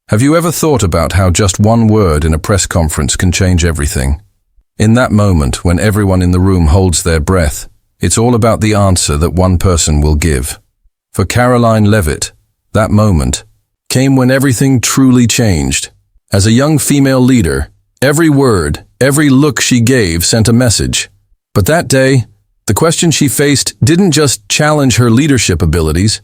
Have you ever thought about how just one word in a press conference can change everything? In that moment, when everyone in the room holds their breath, it's all about the answer that one person will give. For Karoline Leavitt, that moment came when everything truly changed. As a young female leader, every word, every look she gave sent a message. But that day, the question she faced didn't just challenge her leadership abilities,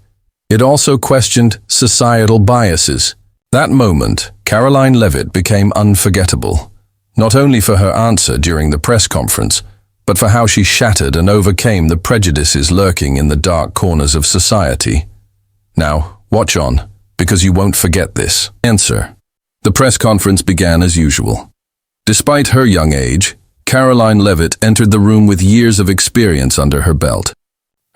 it also questioned societal biases. That moment, Karoline Leavitt became unforgettable, not only for her answer during the press conference, but for how she shattered and overcame the prejudices lurking in the dark corners of society. Now, watch on, because you won't forget this. Answer. The press conference began as usual. Despite her young age, Karoline Leavitt entered the room with years of experience under her belt.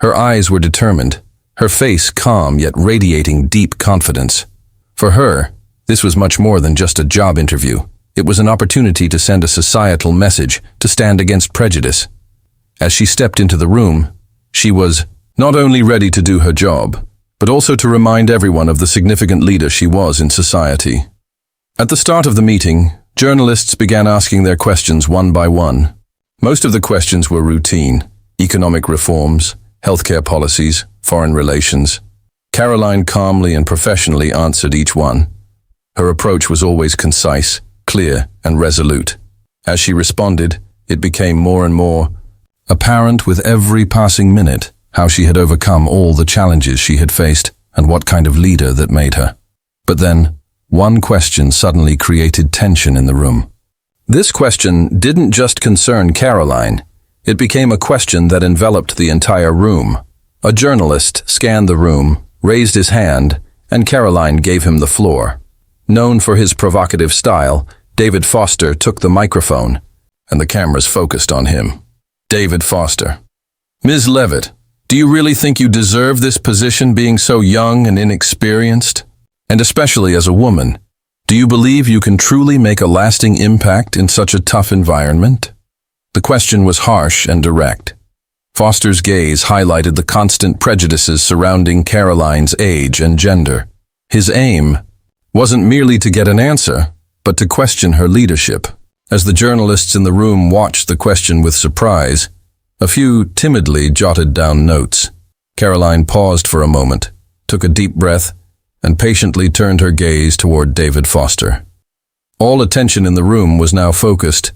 Her eyes were determined, her face calm yet radiating deep confidence. For her, this was much more than just a job interview. It was an opportunity to send a societal message, to stand against prejudice. As she stepped into the room, she was not only ready to do her job, but also to remind everyone of the significant leader she was in society. At the start of the meeting, journalists began asking their questions one by one. Most of the questions were routine: economic reforms, healthcare policies, foreign relations. Karoline calmly and professionally answered each one. Her approach was always concise, clear, and resolute. As she responded, it became more and more apparent with every passing minute how she had overcome all the challenges she had faced and what kind of leader that made her. But then, one question suddenly created tension in the room. This question didn't just concern Karoline. It became a question that enveloped the entire room. A journalist scanned the room, raised his hand, and Karoline gave him the floor. Known for his provocative style, David Foster took the microphone, and the cameras focused on him. David Foster. Ms. Leavitt, do you really think you deserve this position, being so young and inexperienced? And especially as a woman, do you believe you can truly make a lasting impact in such a tough environment? The question was harsh and direct. Foster's gaze highlighted the constant prejudices surrounding Karoline's age and gender. His aim wasn't merely to get an answer, but to question her leadership. As the journalists in the room watched the question with surprise, a few timidly jotted down notes. Karoline paused for a moment, took a deep breath, and patiently turned her gaze toward David Foster. All attention in the room was now focused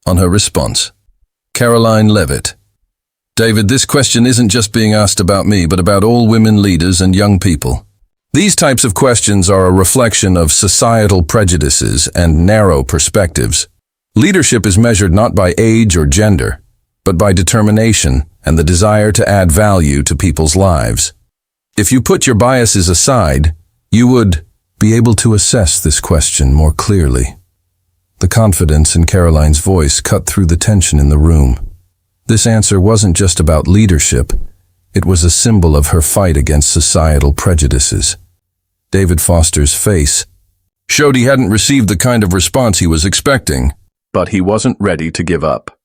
on her response. Karoline Leavitt. David, this question isn't just being asked about me, but about all women leaders and young people. These types of questions are a reflection of societal prejudices and narrow perspectives. Leadership is measured not by age or gender, but by determination and the desire to add value to people's lives. If you put your biases aside, you would be able to assess this question more clearly. The confidence in Karoline's voice cut through the tension in the room. This answer wasn't just about leadership, it was a symbol of her fight against societal prejudices. David Foster's face showed he hadn't received the kind of response he was expecting, but he wasn't ready to give up.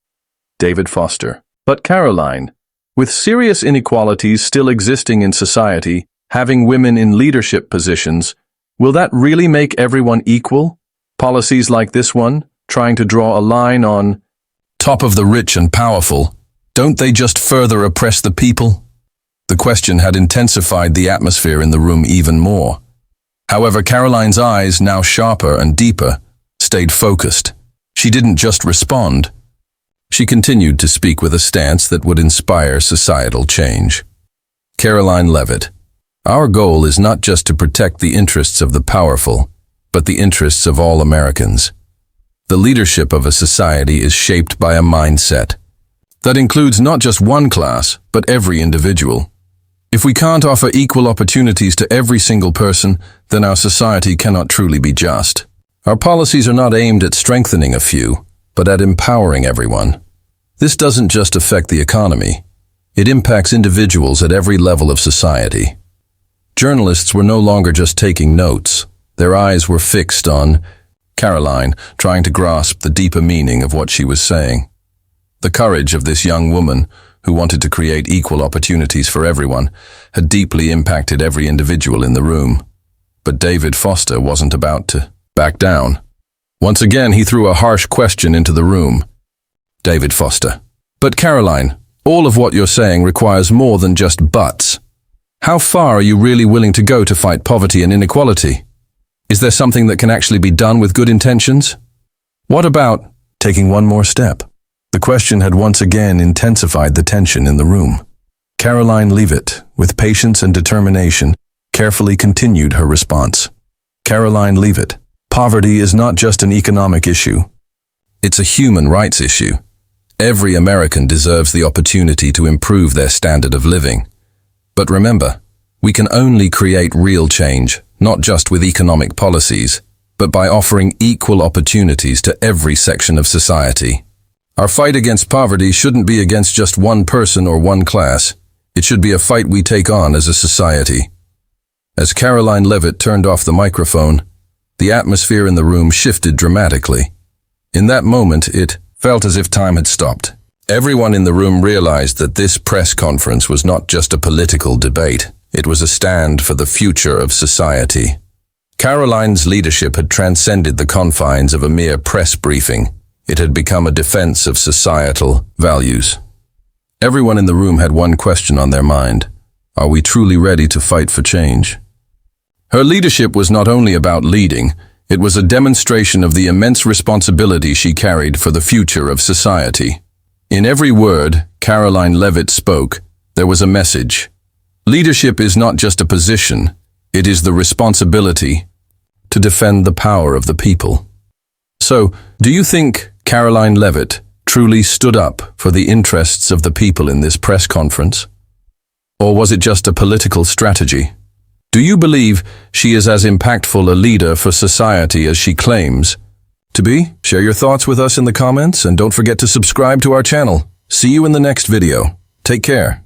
David Foster. But Karoline, with serious inequalities still existing in society, having women in leadership positions, will that really make everyone equal? Policies like this one, trying to draw a line on top of the rich and powerful, don't they just further oppress the people? The question had intensified the atmosphere in the room even more. However, Karoline's eyes, now sharper and deeper, stayed focused. She didn't just respond. She continued to speak with a stance that would inspire societal change. Karoline Leavitt, our goal is not just to protect the interests of the powerful, but the interests of all Americans. The leadership of a society is shaped by a mindset that includes not just one class, but every individual. If we can't offer equal opportunities to every single person, then our society cannot truly be just. Our policies are not aimed at strengthening a few, but at empowering everyone. This doesn't just affect the economy. It impacts individuals at every level of society. Journalists were no longer just taking notes. Their eyes were fixed on Karoline, trying to grasp the deeper meaning of what she was saying. The courage of this young woman, who wanted to create equal opportunities for everyone, had deeply impacted every individual in the room. But David Foster wasn't about to back down. Once again, he threw a harsh question into the room. David Foster. But Karoline, all of what you're saying requires more than just buts. How far are you really willing to go to fight poverty and inequality? Is there something that can actually be done with good intentions? What about taking one more step? The question had once again intensified the tension in the room. Karoline Leavitt, with patience and determination, carefully continued her response. Karoline Leavitt, poverty is not just an economic issue. It's a human rights issue. Every American deserves the opportunity to improve their standard of living. But remember, we can only create real change, not just with economic policies, but by offering equal opportunities to every section of society. Our fight against poverty shouldn't be against just one person or one class. It should be a fight we take on as a society. As Karoline Leavitt turned off the microphone, the atmosphere in the room shifted dramatically. In that moment, it felt as if time had stopped. Everyone in the room realized that this press conference was not just a political debate. It was a stand for the future of society. Karoline's leadership had transcended the confines of a mere press briefing. It had become a defense of societal values. Everyone in the room had one question on their mind. Are we truly ready to fight for change? Her leadership was not only about leading, it was a demonstration of the immense responsibility she carried for the future of society. In every word Karoline Leavitt spoke, there was a message. Leadership is not just a position, it is the responsibility to defend the power of the people. So, do you think Karoline Leavitt truly stood up for the interests of the people in this press conference? Or was it just a political strategy? Do you believe she is as impactful a leader for society as she claims to be? Share your thoughts with us in the comments and don't forget to subscribe to our channel. See you in the next video. Take care.